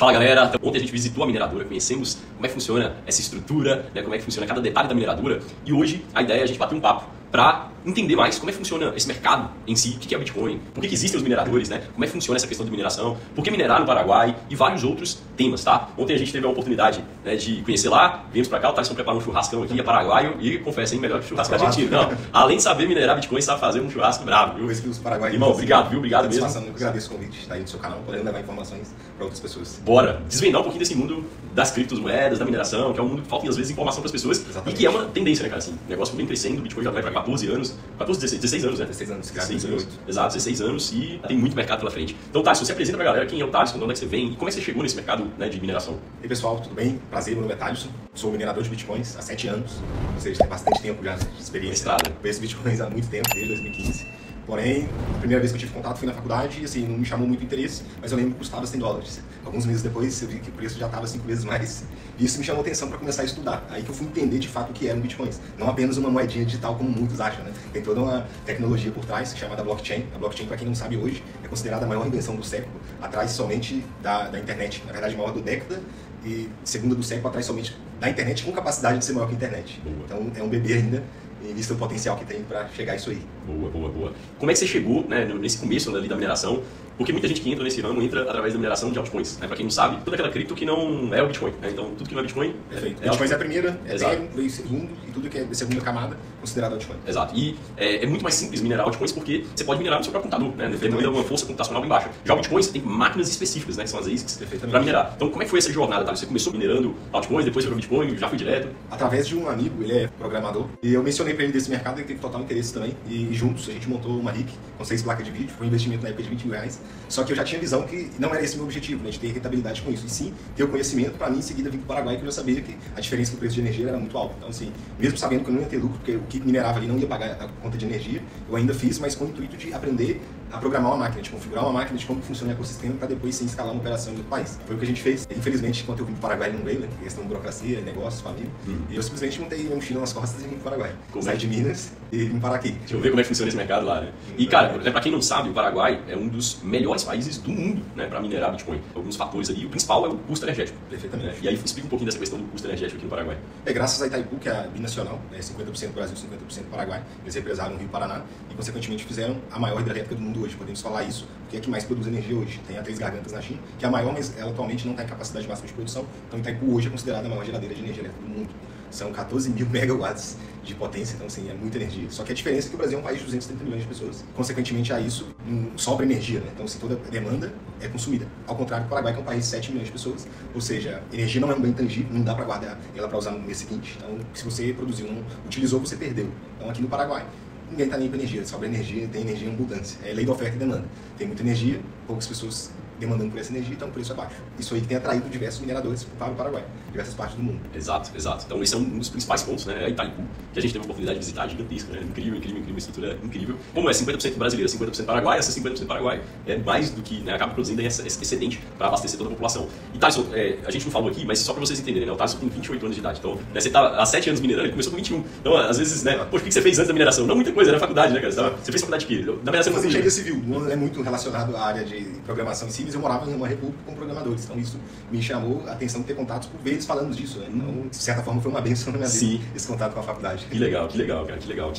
Fala galera, ontem a gente visitou a mineradora, conhecemos como é que funciona essa estrutura, né, como é que funciona cada detalhe da mineradora, e hoje a ideia é a gente bater um papo para entender mais como é que funciona esse mercado em si, o que é o Bitcoin, por que existem os mineradores, né, como é que funciona essa questão de mineração, por que minerar no Paraguai e vários outros temas, tá? Ontem a gente teve a oportunidade, né, de conhecer lá, viemos para cá, o Thaleson preparou um churrascão aqui, é paraguaio e confesso, hein, melhor que churrasco argentino. Não, além de saber minerar Bitcoin, sabe fazer um churrasco bravo, viu? Os paraguaios. Irmão, obrigado, viu? Obrigado mesmo. Eu agradeço o convite, tá aí no seu canal, podendo levar informações para outras pessoas. Bora desvendar um pouquinho desse mundo das criptomoedas, da mineração, que é um mundo que falta às vezes informação para as pessoas. Exatamente. E que é uma tendência, né, cara? Assim, o negócio vem crescendo, o Bitcoin já vai para 14 anos, 16 anos, né? 16 anos, 16 anos. Exato, 16 anos e tem muito mercado pela frente. Então, Thaleson, você apresenta pra galera quem é o Thaleson, de onde é que você vem e como é que você chegou nesse mercado, né, de mineração. E aí, pessoal, tudo bem? Prazer, meu nome é Thaleson, sou minerador de Bitcoins há 7 anos, ou seja, tem bastante tempo já de experiência. Conheço Bitcoins há muito tempo, desde 2015. Porém, a primeira vez que eu tive contato foi na faculdade e assim, não me chamou muito interesse, mas eu lembro que custava $100. Alguns meses depois eu vi que o preço já estava 5 vezes mais. E isso me chamou atenção para começar a estudar. Aí que eu fui entender de fato o que eram bitcoins. Não apenas uma moedinha digital como muitos acham, né? Tem toda uma tecnologia por trás chamada blockchain. A blockchain, para quem não sabe hoje, é considerada a maior invenção do século, atrás somente da internet. Na verdade, maior do década e segunda do século, atrás somente da internet com capacidade de ser maior que a internet. Boa. Então é um bebê ainda. E visto o potencial que tem para chegar a isso aí. Boa. Como é que você chegou, né, nesse começo ali da mineração? Porque muita gente que entra nesse ramo entra através da mineração de altcoins. Né? Para quem não sabe, toda aquela cripto que não é o Bitcoin. Né? Então, tudo que não é Bitcoin... Perfeito. Bitcoin é a primeira, Ethereum veio segundo, e tudo que é de segunda camada considerado altcoin. Exato. E é muito mais simples minerar altcoins porque você pode minerar no seu próprio computador. Né? Demanda uma força computacional bem baixa. Já o Bitcoin, você tem máquinas específicas, né, que são as ASICs, para minerar. Então, como é que foi essa jornada? Tá? Você começou minerando altcoins, depois foi para Bitcoin, já foi direto? Através de um amigo, ele é programador, e eu mencionei para ele desse mercado, ele teve total interesse também, e juntos a gente montou uma RIC com 6 placas de vídeo, foi um investimento na época de R$20 mil, só que eu já tinha visão que não era esse o meu objetivo, né, de ter rentabilidade com isso, e sim ter o conhecimento para mim em seguida vir para o Paraguai, que eu já sabia que a diferença do preço de energia era muito alta. Então, assim, mesmo sabendo que eu não ia ter lucro, porque o que minerava ali não ia pagar a conta de energia, eu ainda fiz, mas com o intuito de aprender a programar uma máquina, de configurar uma máquina, de como funciona o ecossistema, para depois sim escalar uma operação em outro país. Foi o que a gente fez. Infelizmente, quando eu vim para o Paraguai, ele não veio, né, questão de burocracia, negócios, família, e eu simplesmente montei minha mochila nas costas e vim para o Paraguai. Saí de Minas e vim para aqui. Deixa eu ver como é que funciona esse mercado lá, né? E, cara, para quem não sabe, o Paraguai é um dos melhores países do mundo, né, para minerar Bitcoin. Alguns fatores ali, o principal é o custo energético. Perfeitamente. Né? E aí explica um pouquinho dessa questão do custo energético aqui no Paraguai. Graças a Itaipu, que é a binacional, né, 50% Brasil, 50% Paraguai, eles represaram o Rio Paraná e, consequentemente, fizeram a maior hidrelétrica do mundo hoje. Podemos falar isso, porque é a que mais produz energia hoje. Tem a Três Gargantas na China, que é a maior, mas ela atualmente não está em capacidade máxima de produção. Então, Itaipu hoje é considerada a maior geradeira de energia elétrica do mundo. São 14 mil megawatts de potência, então sim, é muita energia. Só que a diferença é que o Brasil é um país de 230 milhões de pessoas. Consequentemente a isso, sobra energia, né? Então, assim, toda demanda é consumida. Ao contrário do Paraguai, que é um país de 7 milhões de pessoas. Ou seja, energia não é um bem tangível, não dá para guardar ela para usar no mês seguinte. Então, se você produziu, não utilizou, você perdeu. Então, aqui no Paraguai, ninguém está nem com energia. Sobra energia, tem energia em abundância. É lei da oferta e demanda. Tem muita energia, poucas pessoas demandando por essa energia, então o preço é baixo. Isso aí que tem atraído diversos mineradores para o Paraguai, diversas partes do mundo. Exato. Então esse é um dos principais pontos, né? É Itaipu, que a gente teve a oportunidade de visitar, gigantesca, né? Incrível, uma estrutura incrível. Como é 50% brasileira, 50% Paraguai, essa 50% Paraguai é mais do que, né, acaba produzindo esse excedente para abastecer toda a população. E Thaleson, a gente não falou aqui, mas só para vocês entenderem, né? O Thaleson tem 28 anos de idade, então, né, você está há 7 anos minerando, ele começou com 21. Então, às vezes, né? Poxa, o que você fez antes da mineração? Não muita coisa, era faculdade, né, cara? Você fez faculdade de quê? Da mineração eu engenharia civil, não é muito relacionado à área de programação em si, mas eu morava em uma república com programadores, então isso me chamou a atenção de ter contatos por vezes falando disso, né? Então, de certa forma, foi uma bênção na minha vida, esse contato com a faculdade. Que legal, cara, que legal.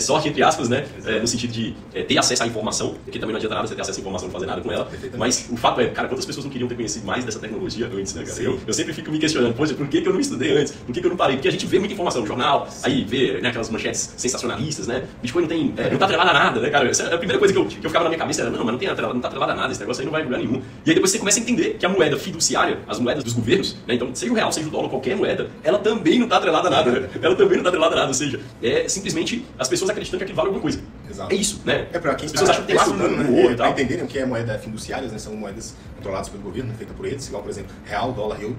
Sorte, entre aspas, né? No sentido de ter acesso à informação, porque também não adianta nada você ter acesso à informação e não fazer nada com ela, mas o fato é, cara, quantas pessoas não queriam ter conhecido mais dessa tecnologia antes, né, cara? Eu sempre fico me questionando, poxa, por que eu não estudei antes? Por que eu não parei? Porque a gente vê muita informação no jornal, aí vê, né, aquelas manchetes sensacionalistas, né? Bitcoin não tá atrelado a nada, né, cara? Essa é a primeira coisa que eu ficava na minha cabeça, era, não, mas não tá atrelado a nada, esse negócio aí não vai em lugar nenhum. E aí depois você começa a entender que a moeda fiduciária, as moedas dos governos, né, então seja o real, seja o dólar, qualquer moeda, ela também não está atrelada a nada, né? Ela também não está atrelada a nada, ou seja, é simplesmente as pessoas acreditando que aquilo vale alguma coisa. Exato. É isso, né? É para quem as pessoas acham que tem laço no ouro e tal. Para entenderem o que é moeda fiduciária, né, são moedas controladas pelo governo, feitas por eles, igual, por exemplo, real, dólar, euro.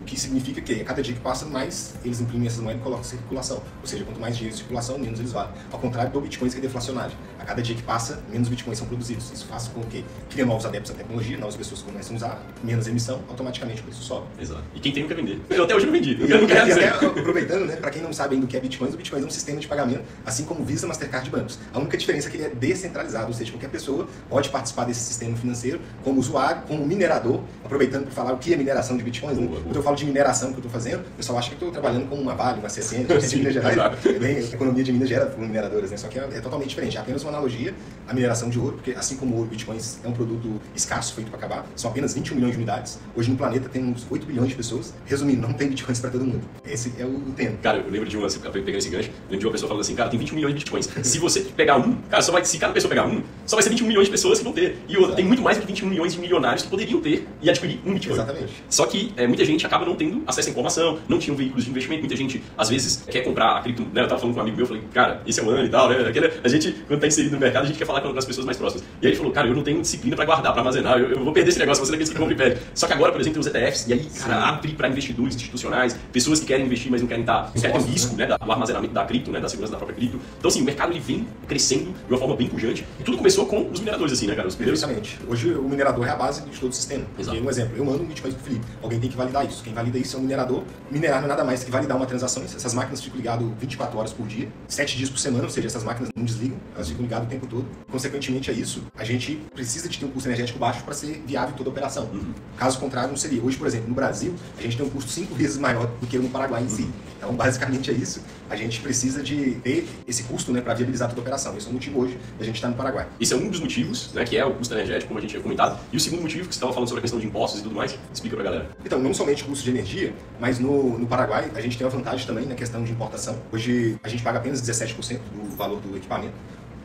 que significa que a cada dia que passa, mais eles imprimem essas moedas e colocam em circulação. Ou seja, quanto mais dinheiro em circulação, menos eles valem. Ao contrário do Bitcoin, que é deflacionário. A cada dia que passa, menos Bitcoins são produzidos. Isso faz com que cria novos adeptos à tecnologia, novas pessoas começam a usar, menos emissão, automaticamente o preço sobe. Exato. E quem tem não quer vender. Eu até hoje não vendi. Eu não quero dizer. Até, aproveitando, né, para quem não sabe ainda o que é Bitcoin, o Bitcoin é um sistema de pagamento, assim como Visa, Mastercard e bancos. A única diferença é que ele é descentralizado, ou seja, qualquer pessoa pode participar desse sistema financeiro como usuário, como minerador, aproveitando para falar o que é mineração de Bitcoins. Né? Quando eu falo de mineração que eu estou fazendo, o pessoal acha que eu estou trabalhando com uma Vale, uma CSN, de Minas Gerais. A economia de Minas gera por mineradoras, né? Só que é totalmente diferente. É apenas uma analogia à mineração de ouro, porque assim como o ouro, Bitcoins é um produto escasso, feito para acabar, são apenas 21 milhões de unidades. Hoje no planeta tem uns 8 bilhões de pessoas. Resumindo, não tem Bitcoins para todo mundo. Esse é o tema. Cara, eu lembro de uma, pegando esse gancho, lembro de uma pessoa falando assim, cara, tem 21 milhões de Bitcoins. Se você pegar um, cara, se cada pessoa pegar um, só vai ser 21 milhões de pessoas que vão ter. E outra, tem muito mais do que 21 milhões de milionários que poderiam ter e adquirir um Bitcoin. Exatamente. Só que muita gente acaba não tendo acesso à informação, não tinham veículos de investimento. Muita gente, às vezes, quer comprar a cripto, né? Eu tava falando com um amigo meu, eu falei, cara, esse é o ano e tal, né? A gente, quando tá inserido no mercado, a gente quer falar com as pessoas mais próximas. E aí ele falou, cara, eu não tenho disciplina para guardar, para armazenar, eu vou perder esse negócio, você daqueles que compra e perde. Só que agora, por exemplo, tem os ETFs, e aí, cara, abre para investidores institucionais, pessoas que querem investir, mas não querem ter o risco, né, do armazenamento da cripto, né, da segurança da própria cripto. Então, assim, o mercado ele vem crescendo de uma forma bem pujante. E tudo começou com os mineradores, assim, né, cara? Os primeiros. Exatamente. Hoje o minerador é a base de todo o sistema. Exato. Porque, um exemplo, eu mando um Bitcoin pro Felipe. Alguém tem que validar isso. Quem valida isso é um minerador. Minerar não é nada mais que validar uma transação. Essas máquinas ficam ligadas 24 horas por dia, 7 dias por semana, ou seja, essas máquinas não desligam, elas ficam ligadas o tempo todo. Consequentemente a isso, a gente precisa de ter um custo energético baixo para ser viável toda a operação. Caso contrário, não seria. Hoje, por exemplo, no Brasil, a gente tem um custo 5 vezes maior do que no Paraguai em si. Então, basicamente é isso. A gente precisa de ter esse custo, né, para viabilizar toda a operação. Esse é o motivo hoje da gente estar no Paraguai. Esse é um dos motivos, né, que é o custo energético, como a gente tinha comentado. E o segundo motivo, que você estava falando sobre a questão de impostos e tudo mais, explica pra galera. Então, não somente custo de energia, mas no Paraguai a gente tem uma vantagem também na questão de importação. Hoje a gente paga apenas 17% do valor do equipamento.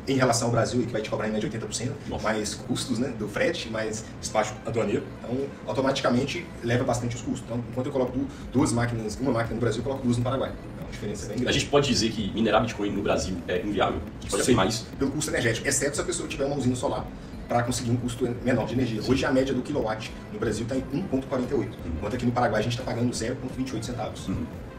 Em relação ao Brasil, que vai te cobrar em média 80%, mais custos, né, do frete, mais despacho aduaneiro. Então, automaticamente, leva bastante os custos. Então, enquanto eu coloco uma máquina no Brasil, eu coloco 2 no Paraguai. Então, a diferença é bem grande. A gente pode dizer que minerar Bitcoin no Brasil é inviável? A gente pode afirmar isso? Pelo custo energético, exceto se a pessoa tiver uma usina solar para conseguir um custo menor de energia. Hoje a média do quilowatt no Brasil está em 1,48, enquanto aqui no Paraguai a gente está pagando 0,28 centavos.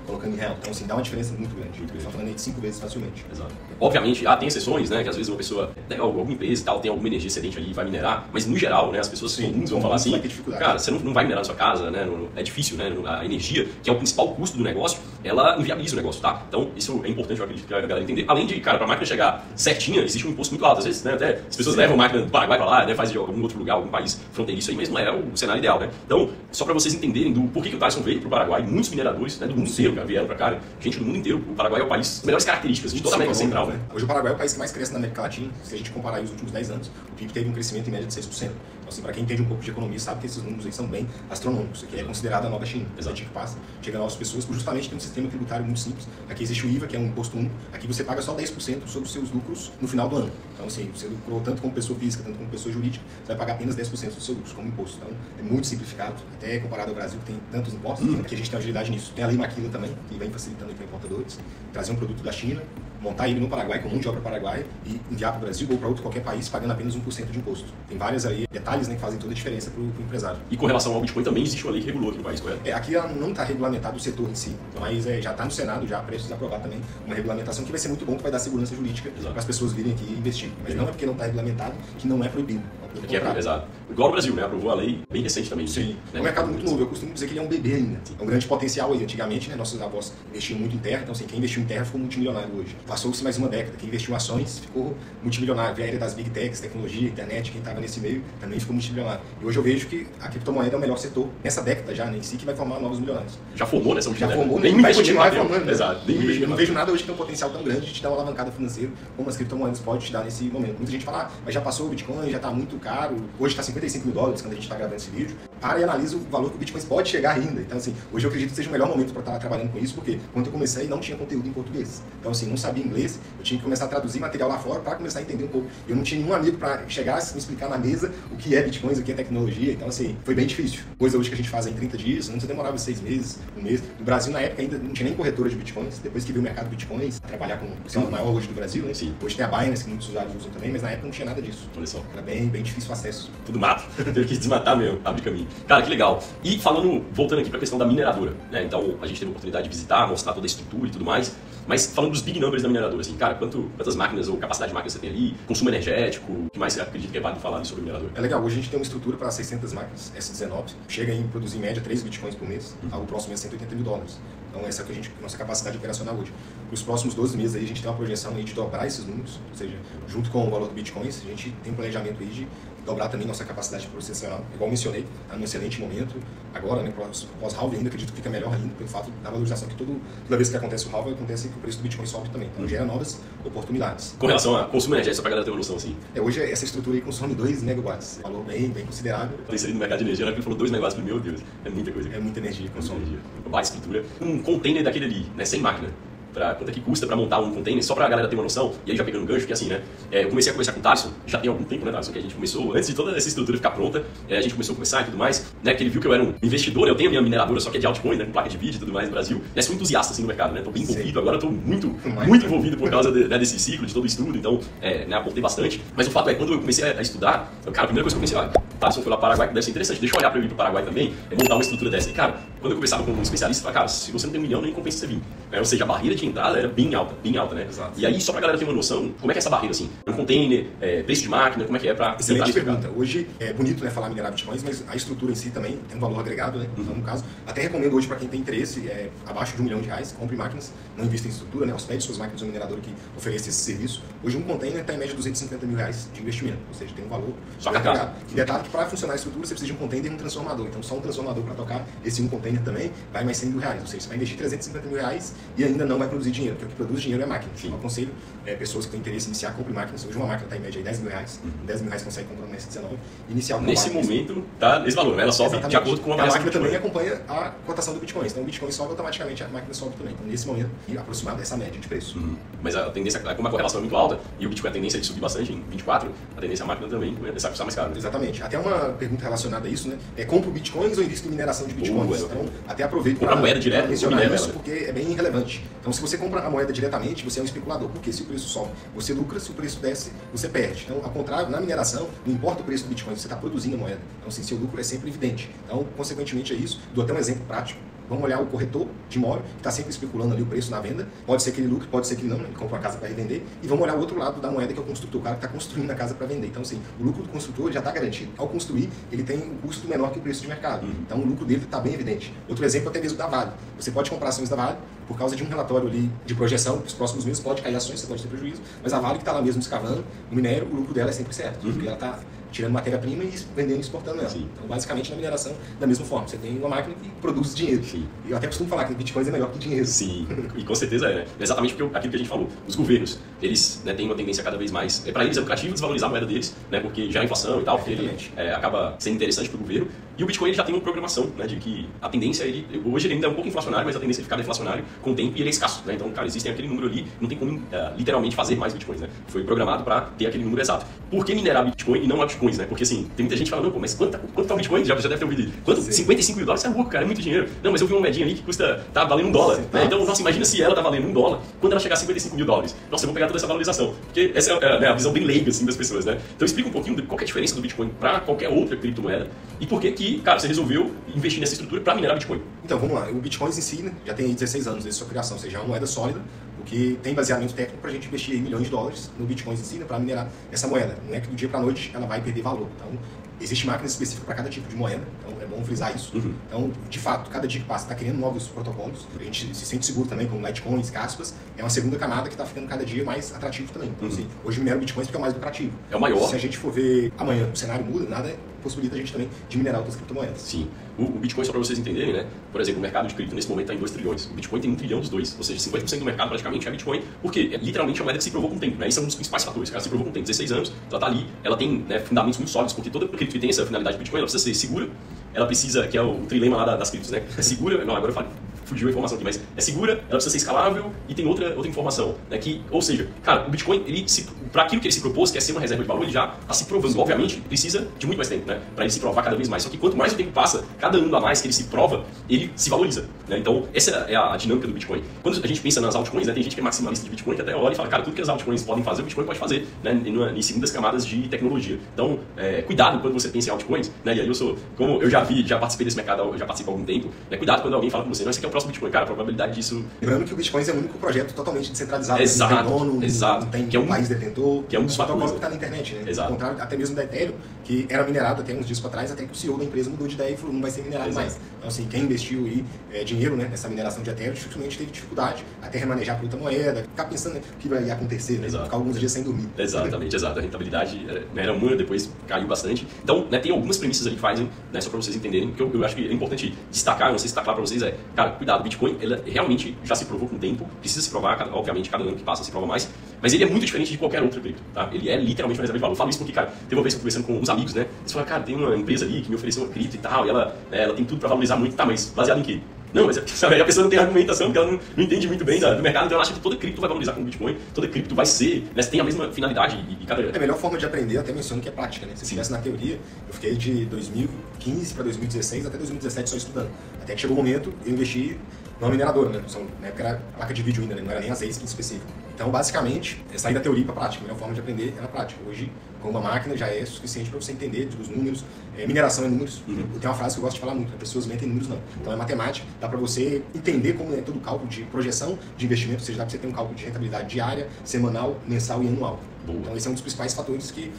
Colocando em real. Então, assim, dá uma diferença muito grande. Estamos falando aí de 5 vezes facilmente. Exato. Obviamente, tem exceções, né? Que às vezes uma pessoa, né, alguma empresa e tal, tem alguma energia excedente ali e vai minerar, mas no geral, né, as pessoas comuns vão falar assim, cara, você não vai minerar na sua casa, né? É difícil, né? A energia, que é o principal custo do negócio, ela inviabiliza o negócio, tá? Então, isso é importante, eu acredito, que a galera entender. Além de, cara, para a máquina chegar certinha, existe um imposto muito alto. Às vezes, né, até as pessoas levam a máquina do Paraguai para lá, né, faz de algum outro lugar, algum país fronteiriço aí, mas não é o cenário ideal, né? Então, só para vocês entenderem do porquê que o Tyson veio pro Paraguai, muitos mineradores, né, do mundo inteiro, cara, vieram para cá, gente do mundo inteiro. O Paraguai é o país com melhores características de toda a América Central, né? Hoje o Paraguai é o país que mais cresce na América Latina. Se a gente comparar aí os últimos 10 anos, o PIB teve um crescimento em média de 6%. Então, assim, para quem entende um pouco de economia, sabe que esses números aí são bem astronômicos. Isso aqui é considerado a nova China. Exato. Que passa, chega novas pessoas, por justamente tem um sistema tributário muito simples. Aqui existe o IVA, que é um imposto único. Aqui você paga só 10% sobre os seus lucros no final do ano. Então, assim, você lucrou tanto como pessoa física, tanto como pessoa jurídica, você vai pagar apenas 10% dos seus lucros como imposto. Então, é muito simplificado, até comparado ao Brasil, que tem tantos impostos. Aqui a gente tem agilidade nisso. Tem a Lei Maquila também, que vem facilitando para importadores, trazer um produto da China, montar ele no Paraguai, com mão de obra paraguai, e enviar para o Brasil ou para outro qualquer país, pagando apenas 1% de imposto. Tem vários aí detalhes, né, que fazem toda a diferença para o empresário. E com relação ao Bitcoin também existe uma lei que regulou aqui no país, correto? Aqui não está regulamentado o setor em si, mas já está no Senado, já prestes a aprovar também uma regulamentação que vai ser muito bom, que vai dar segurança jurídica para as pessoas virem aqui e investir. Mas não é porque não está regulamentado que não é proibido. Aqui exato. Igual no Brasil, né? Aprovou a lei bem recente também. Sim. Né? É um mercado muito novo. Eu costumo dizer que ele é um bebê ainda. É um grande potencial aí. Antigamente, né, nossos avós investiam muito em terra. Então, assim, quem investiu em terra ficou multimilionário hoje. Passou-se mais uma década. Quem investiu em ações ficou multimilionário. A era das big techs, tecnologia, internet, quem estava nesse meio também ficou multimilionário. E hoje eu vejo que a criptomoeda é o melhor setor nessa década já, né, em si, que vai formar novos milionários. Já formou nessa última década? Já formou, nem vai continuar formando. Exato. Eu não vejo nada hoje que tem um potencial tão grande de te dar uma alavancada financeira como as criptomoedas podem te dar nesse momento. Muita gente fala, mas já passou o Bitcoin, já está muito caro. Hoje está $55 mil quando a gente está gravando esse vídeo. Para e analisa o valor que o Bitcoin pode chegar ainda. Então, assim, hoje eu acredito que seja o melhor momento para estar trabalhando com isso, porque quando eu comecei não tinha conteúdo em português. Então, assim, não sabia inglês, eu tinha que começar a traduzir material lá fora para começar a entender um pouco. Eu não tinha nenhum amigo para chegar e me explicar na mesa o que é Bitcoins, o que é tecnologia. Então, assim, foi bem difícil. Coisa hoje que a gente faz em 30 dias, antes eu demorava 6 meses, um mês. No Brasil, na época, ainda não tinha nem corretora de Bitcoins. Depois que viu o mercado de Bitcoins, trabalhar com o maior hoje do Brasil, né? Sim. Hoje tem a Binance, que muitos usuários usam também, mas na época não tinha nada disso. Olha só. Era bem difícil. difícil acesso. Tudo mato, teve que desmatar mesmo, abrir caminho. Cara, que legal. E voltando aqui para a questão da mineradora, né? Então a gente teve a oportunidade de visitar, mostrar toda a estrutura e tudo mais, mas falando dos big numbers da mineradora, assim, cara, quantas máquinas ou capacidade de máquinas você tem ali, consumo energético, o que mais você acredita que é válido falar sobre mineradora? É legal, hoje a gente tem uma estrutura para 600 máquinas, S19, chega em produzir em média 3 bitcoins por mês, o próximo mês $180 mil. Então essa é a nossa capacidade operacional hoje. Para os próximos 12 meses aí, a gente tem uma projeção aí de dobrar esses números, ou seja, junto com o valor do bitcoins, a gente tem um planejamento aí de dobrar também nossa capacidade processional. Igual mencionei, está num excelente momento. Agora, né, pós-halving ainda, acredito que fica melhor ainda, pelo fato da valorização que toda vez que acontece o halving, acontece que o preço do Bitcoin sobe também. Então gera novas oportunidades. Com relação a consumo energético, só para a galera ter uma noção, assim. Hoje essa estrutura aí consome 2 megawatts, valor bem considerável. Está inserido no mercado de energia, né? Ele falou 2 megawatts por meu Deus, é muita coisa. É muita energia que consome. Baita estrutura. Um container daquele ali, né, sem máquina. Quanto é que custa para montar um container, só para a galera ter uma noção, e aí já pegando um gancho, que assim, né, eu comecei a conversar com o Thaleson, já tem algum tempo, né, Thaleson, que a gente começou, antes de toda essa estrutura ficar pronta, a gente começou a conversar e tudo mais, né, que ele viu que eu era um investidor, eu tenho a minha mineradora, só que é de altcoin, né, com placa de vídeo e tudo mais no Brasil, né, sou entusiasta, assim, no mercado, né, tô bem envolvido, agora tô muito envolvido por causa desse ciclo, de todo o estudo, então, né, aportei bastante, mas o fato é, quando eu comecei a estudar, cara, a primeira coisa que eu pensei, o Thaleson foi lá para o Paraguai, que deve ser interessante, deixa eu olhar para eu ir para o Paraguai também, montar uma estrutura dessa, e cara, quando eu conversava com um especialista, eu falava, cara, se você não tem $1 milhão, nem compensa você vir, ou seja, a barreira de entrada era bem alta, né? Exato. E aí, só pra galera ter uma noção, como é que é essa barreira, assim? Um container, preço de máquina, como é que é pra... Excelente pergunta. Hoje é bonito, né, falar minerar bitcoins, mas a estrutura em si também tem um valor agregado, né? Então, no caso, até recomendo hoje para quem tem interesse, abaixo de R$1 milhão, compre máquinas, não invista em estrutura, né? Hospede suas máquinas no minerador que oferece esse serviço. Hoje um container está em média R$250 mil de investimento, ou seja, tem um valor só agregado. E detalhe que para funcionar a estrutura você precisa de um container e um transformador. Então, só um transformador para tocar esse um container também vai mais R$100 mil, ou seja, você vai investir R$350 mil e ainda não vai produzir dinheiro, porque o que produz dinheiro é máquina. Sim. Eu aconselho pessoas que têm interesse em iniciar, compre máquinas. Hoje uma máquina está em média R$10 mil, R$10 mil consegue comprar no S19, iniciar com nesse momento está nesse valor, ela sobe de acordo com a variação. A máquina também acompanha a cotação do Bitcoin. Então o Bitcoin sobe automaticamente, a máquina sobe também. Então nesse momento, aproximado dessa média de preço. Mas a tendência, como a correlação é muito alta, e o Bitcoin a tendência de subir bastante em 24, a tendência a máquina também começar a custar mais caro. Né? Exatamente. Até uma pergunta relacionada a isso, né? Compro Bitcoins ou invisto em mineração de Bitcoins? Então até aproveito para moeda direta, mencionar isso, porque é bem relevante. Então se você compra a moeda diretamente, você é um especulador. Porque se o preço sobe, você lucra, se o preço desce, você perde. Então, ao contrário, na mineração, não importa o preço do Bitcoin, você está produzindo a moeda. Então, assim, seu lucro é sempre evidente. Então, consequentemente, é isso. Dou até um exemplo prático. Vamos olhar o corretor de imóvel, que está sempre especulando ali o preço na venda. Pode ser que ele lucre, pode ser que ele não, ele compra uma casa para revender. E vamos olhar o outro lado da moeda, que é o construtor, o cara que está construindo a casa para vender. Então, assim, o lucro do construtor já está garantido. Ao construir, ele tem um custo menor que o preço de mercado. Então, o lucro dele está bem evidente. Outro exemplo, até mesmo da Vale. Você pode comprar ações da Vale por causa de um relatório ali de projeção, que os próximos meses pode cair ações, você pode ter prejuízo, mas a Vale que está lá mesmo escavando, o minério, o lucro dela é sempre certo, porque ela está tirando matéria-prima e vendendo e exportando ela. Sim. Então, basicamente, na mineração, da mesma forma. Você tem uma máquina que produz dinheiro. Sim. E eu até costumo falar que Bitcoin é melhor que dinheiro. Sim, e com certeza é, né? Exatamente porque aquilo que a gente falou. Os governos, eles, né, têm uma tendência cada vez mais... para eles é lucrativo desvalorizar a moeda deles, né? Porque gera inflação e tal, porque ele acaba sendo interessante para o governo. E o Bitcoin ele já tem uma programação, né? De que a tendência, hoje ele ainda é um pouco inflacionário, mas a tendência é ficar deflacionário com o tempo e ele é escasso, né? Então, cara, existem aquele número ali, não tem como literalmente fazer mais Bitcoins, né? Foi programado para ter aquele número exato. Por que minerar Bitcoin e não altcoins, né? Porque assim, tem muita gente falando, pô, mas quanto tá o Bitcoin? Já deve ter ouvido. Quanto? $55 mil? Isso é louco, cara, é muito dinheiro. Não, mas eu vi uma moedinha ali que tá valendo $1, né? Então, nossa, imagina se ela tá valendo $1, quando ela chegar a $55 mil. Nossa, eu vou pegar toda essa valorização. Porque essa é a visão bem leiga, assim, das pessoas, né? Então, explica um pouquinho de qual é a diferença do Bitcoin para qualquer outra criptomoeda e por que, cara, você resolveu investir nessa estrutura para minerar Bitcoin. Então, vamos lá. O Bitcoin em si, né, já tem aí 16 anos desde sua criação, ou seja, é uma moeda sólida, o que tem baseamento técnico para a gente investir aí $milhões no Bitcoin em si, né, para minerar essa moeda. Não é que do dia para a noite ela vai perder valor. Então, existe máquina específica para cada tipo de moeda, então é bom frisar isso. Então, de fato, cada dia que passa está criando novos protocolos, a gente se sente seguro também, como Litecoins, Caspas, é uma segunda camada que está ficando cada dia mais atrativo também. Então, assim, hoje minera o Bitcoin fica mais lucrativo. É o maior. Se a gente for ver amanhã, o cenário muda, nada possibilita a gente também de minerar outras criptomoedas. Sim. O Bitcoin, só para vocês entenderem, né? Por exemplo, o mercado de cripto nesse momento está em 2 trilhões. O Bitcoin tem 1 trilhão dos dois. Ou seja, 50% do mercado praticamente é Bitcoin, porque é literalmente uma moeda que se provou com o tempo, né? Esse é um dos principais fatores. Ela se provou com o tempo. 16 anos, ela está ali, ela tem, né, fundamentos muito sólidos, porque toda cripto que tem essa finalidade de Bitcoin, ela precisa ser segura, ela precisa, que é o trilema lá das criptos, né? É segura, não, agora eu falei. fugiu a informação aqui, mas é segura, ela precisa ser escalável e tem outra informação, né, que, ou seja, cara, o Bitcoin, para aquilo que ele se propôs, que é ser uma reserva de valor, ele já está se provando. Obviamente, precisa de muito mais tempo, né, para ele se provar cada vez mais. Só que quanto mais o tempo passa, cada ano a mais que ele se prova, ele se valoriza, né? Então, essa é a dinâmica do Bitcoin. Quando a gente pensa nas altcoins, né, tem gente que é maximalista de Bitcoin que até olha e fala, cara, tudo que as altcoins podem fazer, o Bitcoin pode fazer, né, em segundas camadas de tecnologia. Então, cuidado quando você pensa em altcoins, né, e aí como eu já participei desse mercado, eu já participo há algum tempo, né, cuidado quando alguém fala com você, não, esse aqui é o próximo Bitcoin, cara, a probabilidade disso... Lembrando que o Bitcoin é o único projeto totalmente descentralizado, exato, não tem dono, exato. Não tem país detentor, que é um dos fatores que está na internet, né? Exato. Ao contrário, até mesmo da Ethereum, que era minerado até uns dias para trás, até que o CEO da empresa mudou de ideia e falou, não vai ser minerado mais. Então, assim, quem investiu aí dinheiro, né, nessa mineração de Ethereum, dificilmente teve dificuldade até remanejar para outra moeda, ficar pensando, né, o que vai acontecer, né? Ficar alguns dias sem dormir. Exatamente, exato. A rentabilidade era uma, depois caiu bastante. Então, né, tem algumas premissas ali que fazem, né, só para vocês entenderem, que eu acho que é importante destacar, não sei se está claro para vocês, cara, cuidado, o Bitcoin, ela realmente já se provou com o tempo, precisa se provar, obviamente, cada ano que passa se prova mais, mas ele é muito diferente de qualquer outro cripto, tá? Ele é literalmente uma reserva de valor. Eu falo isso porque, cara, teve uma vez que eu conversando com uns amigos, né, eles falaram, cara, tem uma empresa ali que me ofereceu uma cripto e tal, e ela tem tudo para valorizar muito, tá, mas baseado em quê? Não, mas sabe, a pessoa não tem argumentação, porque ela não entende muito bem do mercado, então ela acha que toda cripto vai valorizar como Bitcoin, toda cripto vai ser, né, tem a mesma finalidade e cada... A melhor forma de aprender, eu até menciono que é prática, né? Se estivesse na teoria, eu fiquei de 2015 para 2016 até 2017 só estudando. Até que chegou o momento, eu investi numa mineradora, né? Na época era placa de vídeo ainda, né? Não era nem a ASIC em específico. Então, basicamente, sair da teoria para a prática. A melhor forma de aprender é na prática. Hoje, com uma máquina já é suficiente para você entender os números. Mineração é números. Tem uma frase que eu gosto de falar muito, as pessoas mentem números não. Então é matemática, dá para você entender como é todo o cálculo de projeção de investimento, ou seja, dá para você ter um cálculo de rentabilidade diária, semanal, mensal e anual. Então esse é um dos principais fatores que,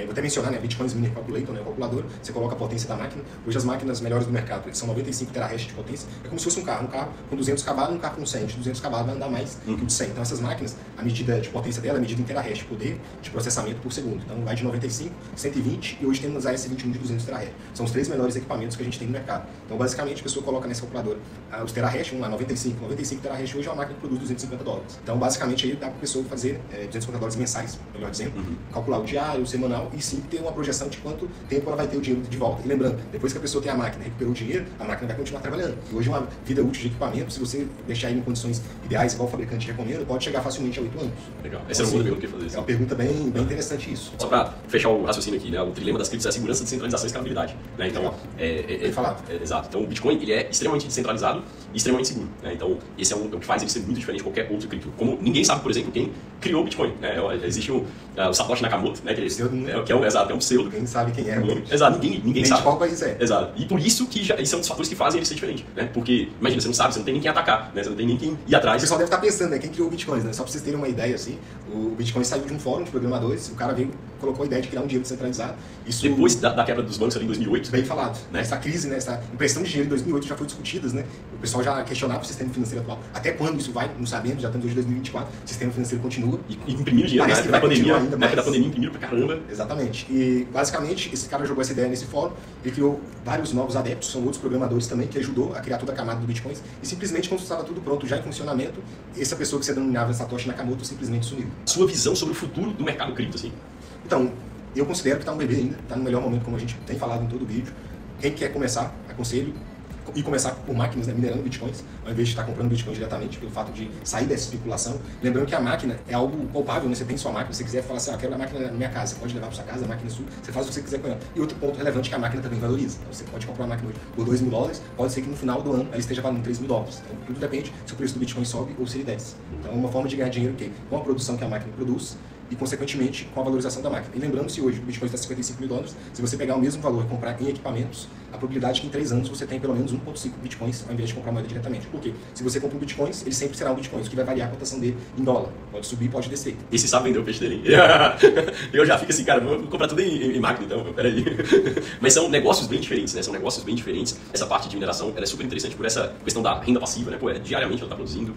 vou até mencionar, né, Bitcoin Mini Calculator, né, o calculador, você coloca a potência da máquina. Hoje as máquinas melhores do mercado são 95 terahash de potência, é como se fosse um carro com 200 cavalos, um carro com 100, de 200 cavalos vai andar mais que o de 100. Então essas máquinas, a medida de potência dela é medida em terahash, poder de processamento por segundo. Então vai de 95, 120 e hoje temos a S21 de 200 terahash. São os 3 melhores equipamentos que a gente tem no mercado. Então basicamente a pessoa coloca nessa calculadora os terahash, vamos lá, 95 terahash hoje é uma máquina que produz $250. Então basicamente aí dá para a pessoa fazer $250 mensais, melhor dizendo, calcular o diário, o semanal e sim ter uma projeção de quanto tempo ela vai ter o dinheiro de volta. E lembrando, depois que a pessoa tem a máquina, recuperou o dinheiro, a máquina vai continuar trabalhando. E hoje uma vida útil de equipamento, se você deixar ele em condições ideais, igual o fabricante recomenda, pode chegar facilmente a 8 anos. Legal. Essa é uma pergunta que eu ia fazer. É uma pergunta bem interessante isso. Só para fechar o raciocínio aqui, né? O trilema das criptos é a segurança, descentralização e escalabilidade. Né? Então, exato. Então o Bitcoin ele é extremamente descentralizado e extremamente seguro. Né? Então esse é o que faz ele ser muito diferente de qualquer outro cripto. Como ninguém sabe, por exemplo, quem criou o Bitcoin. Né? Existe o Satoshi Nakamoto, né? Que é um pseudo. Ninguém sabe quem é. Exato, ninguém sabe. Qual país é. Exato. E por isso que isso é um dos fatores que fazem ele ser diferente. Né? Porque, imagina, você não sabe, você não tem nem quem atacar, né? Você não tem nem quem ir atrás. O pessoal deve estar pensando, né? Quem criou o Bitcoin, né? Só para vocês terem uma ideia, assim, o Bitcoin saiu de um fórum de programadores, o cara veio, colocou a ideia de criar um dinheiro descentralizado. Isso depois da quebra dos bancos ali em 2008. Bem falado. Né? Essa crise, né? Essa impressão de dinheiro em 2008 já foi discutida, né? O pessoal já questionava o sistema financeiro atual. Até quando isso vai? Não sabemos, já estamos hoje em 2024, o sistema financeiro continua. E imprimindo dinheiro, parece que vai continuar ainda mais. Da pandemia imprimiram pra caramba. Exatamente. E basicamente esse cara jogou essa ideia nesse fórum, ele criou vários novos adeptos, são outros programadores também, que ajudou a criar toda a camada do Bitcoin. E simplesmente, quando estava tudo pronto, já em funcionamento, essa pessoa que se denominava Satoshi Nakamoto simplesmente sumiu. Sua visão sobre o futuro do mercado cripto, assim? Então, eu considero que está um bebê ainda, está no melhor momento, como a gente tem falado em todo o vídeo. Quem quer começar, aconselho e começar por máquinas, né, minerando bitcoins, ao invés de estar comprando bitcoins diretamente, pelo fato de sair dessa especulação. Lembrando que a máquina é algo palpável, né? Você tem sua máquina, se você quiser falar assim, quero a máquina na minha casa, você pode levar para sua casa, a máquina é sua, você faz o que você quiser com ela. E outro ponto relevante é que a máquina também valoriza. Então, você pode comprar uma máquina hoje por $2.000, pode ser que no final do ano ela esteja valendo $3.000. Então, tudo depende se o preço do Bitcoin sobe ou se ele desce. Então, é uma forma de ganhar dinheiro que com a produção que a máquina produz, e, consequentemente, com a valorização da máquina. E lembrando, se hoje o Bitcoin está $55.000, se você pegar o mesmo valor e comprar em equipamentos, a probabilidade é que em 3 anos você tenha pelo menos 1,5 Bitcoins ao invés de comprar moeda diretamente. Por quê? Se você compra um Bitcoin, ele sempre será um Bitcoin, o que vai variar a cotação dele em dólar. Pode subir, pode descer. E você sabe vender o peixe dele. Eu já fico assim, cara, vou comprar tudo em máquina, então, peraí. Mas são negócios bem diferentes, né? São negócios bem diferentes. Essa parte de mineração, ela é super interessante por essa questão da renda passiva, né? Pô, diariamente ela está produzindo.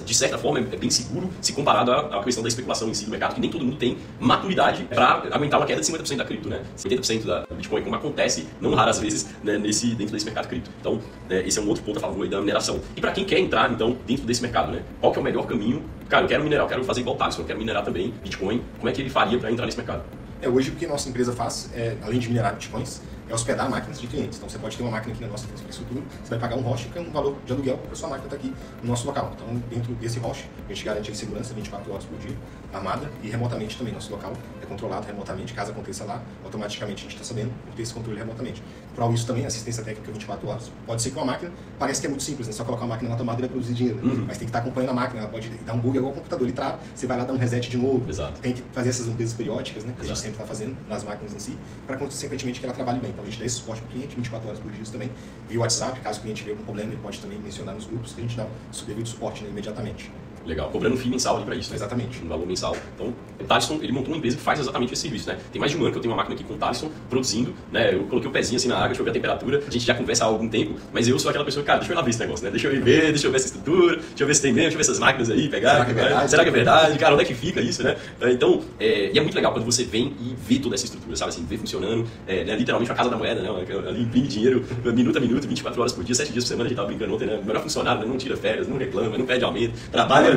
De certa forma, é bem seguro se comparado à questão da especulação em si do mercado, que nem todo mundo tem maturidade para aguentar uma queda de 50% da cripto, né? 80% da Bitcoin, como acontece, não raras vezes, né, dentro desse mercado cripto. Então, esse é um outro ponto a favor aí da mineração. E para quem quer entrar, então, dentro desse mercado, né? Qual que é o melhor caminho? Cara, eu quero minerar, eu quero fazer igual o Thales, eu quero minerar também Bitcoin. Como é que ele faria para entrar nesse mercado? Hoje o que a nossa empresa faz, além de minerar bitcoins, é hospedar máquinas de clientes. Então você pode ter uma máquina aqui na nossa infraestrutura, você vai pagar um host que é um valor de aluguel para a sua máquina estar aqui no nosso local. Então dentro desse host a gente garante a segurança 24 horas por dia, armada, e remotamente também. Nosso local é controlado remotamente, caso aconteça lá, automaticamente a gente está sabendo por ter esse controle remotamente. Por isso também, assistência técnica 24 horas. Pode ser que uma máquina, parece que é muito simples, né? Só colocar uma máquina na tomada e vai produzir dinheiro. Mas tem que estar acompanhando a máquina, ela pode dar um bug igual o computador, ele trava, você vai lá dar um reset de novo. Exato. Tem que fazer essas limpezas periódicas, né? Que a gente sempre está fazendo nas máquinas em si, para consequentemente que ela trabalhe bem. Então a gente dá esse suporte para o cliente 24 horas por dia também. Via WhatsApp, caso o cliente tiver algum problema, ele pode também mencionar nos grupos que a gente dá o devido suporte, né, imediatamente. Legal, cobrando um FII mensal ali para isso, né? Exatamente. Um valor mensal. Então, o Thaleson, ele montou uma empresa que faz exatamente esse serviço, né? Tem mais de um ano que eu tenho uma máquina aqui com o Thaleson produzindo, né? Eu coloquei o pezinho assim na água, deixa eu ver a temperatura, a gente já conversa há algum tempo, mas eu sou aquela pessoa, cara, deixa eu ir lá ver esse negócio, né? Deixa eu ir ver, deixa eu ver essa estrutura, deixa eu ver se tem mesmo, deixa eu ver essas máquinas aí, pegar. Será que é verdade? Será que é verdade? Cara, onde é que fica isso, né? Então, e é muito legal quando você vem e vê toda essa estrutura, sabe? Assim, vê funcionando, né? Literalmente a casa da moeda, né? Ali imprime dinheiro, minuto a minuto, 24 horas por dia, 7 dias por semana, a gente tava brincando ontem, né? Melhor funcionário, né? Não tira férias, não reclama, não pede aumento, trabalha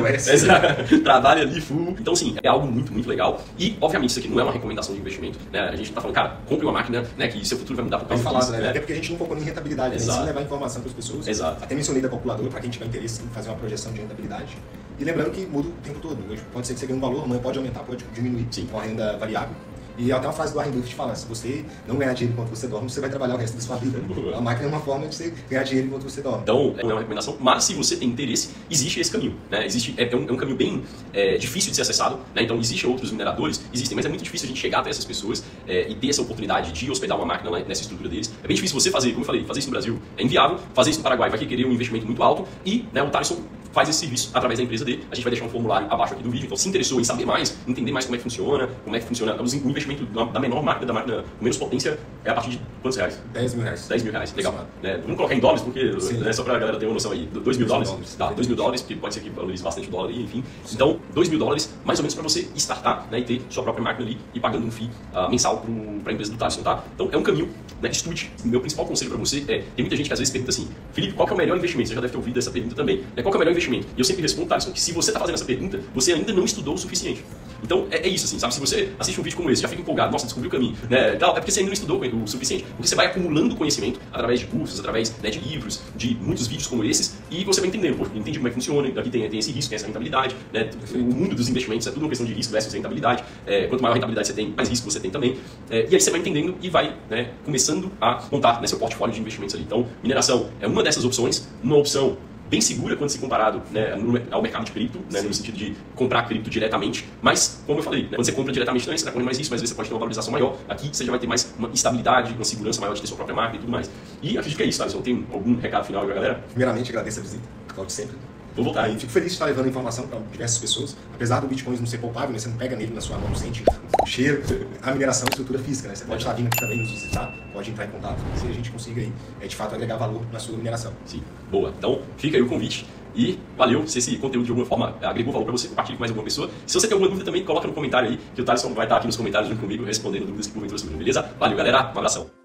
ali full. Então, sim, é algo muito, muito legal. E, obviamente, isso aqui não é uma recomendação de investimento, né? A gente não tá falando, cara, compre uma máquina, né? Que seu futuro vai mudar por causa disso, né? Até porque a gente não focou em rentabilidade, né? Sim levar informação para as pessoas. Exato. Até mencionei da calculadora, para quem tiver interesse em fazer uma projeção de rentabilidade. E lembrando que muda o tempo todo. Hoje pode ser que você ganhe um valor, amanhã pode aumentar, pode diminuir. Sim. Com a renda variável. E até uma frase do Warren Buffett fala, se você não ganhar dinheiro enquanto você dorme, você vai trabalhar o resto da sua vida. A máquina é uma forma de você ganhar dinheiro enquanto você dorme. Então, não é uma recomendação, mas se você tem interesse, existe esse caminho, né? É um caminho bem difícil de ser acessado, né? Então, existem outros mineradores, existem, mas é muito difícil a gente chegar até essas pessoas e ter essa oportunidade de hospedar uma máquina nessa estrutura deles. É bem difícil você fazer, como eu falei, fazer isso no Brasil é inviável, fazer isso no Paraguai vai querer um investimento muito alto e, né, o Thaleson faz esse serviço através da empresa dele. A gente vai deixar um formulário abaixo aqui do vídeo. Então, se interessou em saber mais, entender mais como é que funciona o investimento da menor máquina, da máquina com menos potência, é a partir de quantos reais? 10 mil reais. 10 mil reais, legal. Né? Vamos colocar em dólares, porque né, só pra galera ter uma noção aí. 2 mil dólares? Tá, 2 mil dólares, porque pode ser que valorize bastante o dólar aí, enfim. Sim. Então, 2 mil dólares, mais ou menos, para você startar, né, e ter sua própria máquina ali e pagando um FII mensal para a empresa do Thaleson, tá? Então, é um caminho, né? Estude. O meu principal conselho para você tem muita gente que às vezes pergunta assim, Felipe, qual que é o melhor investimento? Você já deve ter ouvido essa pergunta também. Né? Qual que é o melhor investimento? E eu sempre respondo, Thaleson, que se você está fazendo essa pergunta, você ainda não estudou o suficiente. Então, é isso, assim, sabe? Se você assiste um vídeo como esse, já fica empolgado, nossa, descobriu o caminho, né? É porque você ainda não estudou o suficiente. Porque você vai acumulando conhecimento através de cursos, através, né, de livros, de muitos vídeos como esses, e você vai entendendo, pô, entendi como é que funciona, aqui tem esse risco, tem essa rentabilidade, né? O mundo dos investimentos é tudo uma questão de risco versus rentabilidade. Quanto maior rentabilidade você tem, mais risco você tem também. E aí você vai entendendo e vai, né, começando a montar, né, seu portfólio de investimentos ali. Então, mineração é uma dessas opções, uma opção bem segura quando se comparado, né, ao mercado de cripto, né, no sentido de comprar cripto diretamente, mas, como eu falei, né, quando você compra diretamente também, você está correndo mais risco, mas às vezes você pode ter uma valorização maior. Aqui você já vai ter mais uma estabilidade, uma segurança maior de ter sua própria marca e tudo mais. E acredito que é isso, tá? Você tem algum recado final aí pra galera? Primeiramente, agradeço a visita, volte sempre. Vou voltar aí. Fico feliz de estar levando informação para diversas pessoas. Apesar do Bitcoin não ser palpável, né, você não pega nele na sua mão, sente o cheiro, a mineração é estrutura física, né? Você pode estar vindo aqui também nos visitar, pode entrar em contato, se a gente consiga aí, de fato, agregar valor na sua mineração. Sim, boa. Então, fica aí o convite. E valeu, se esse conteúdo de alguma forma agregou valor para você, compartilhe com mais alguma pessoa. Se você tem alguma dúvida também, coloca no comentário aí, que o Thaleson vai estar aqui nos comentários junto comigo respondendo dúvidas que porventura surgem, beleza? Valeu, galera, um abração.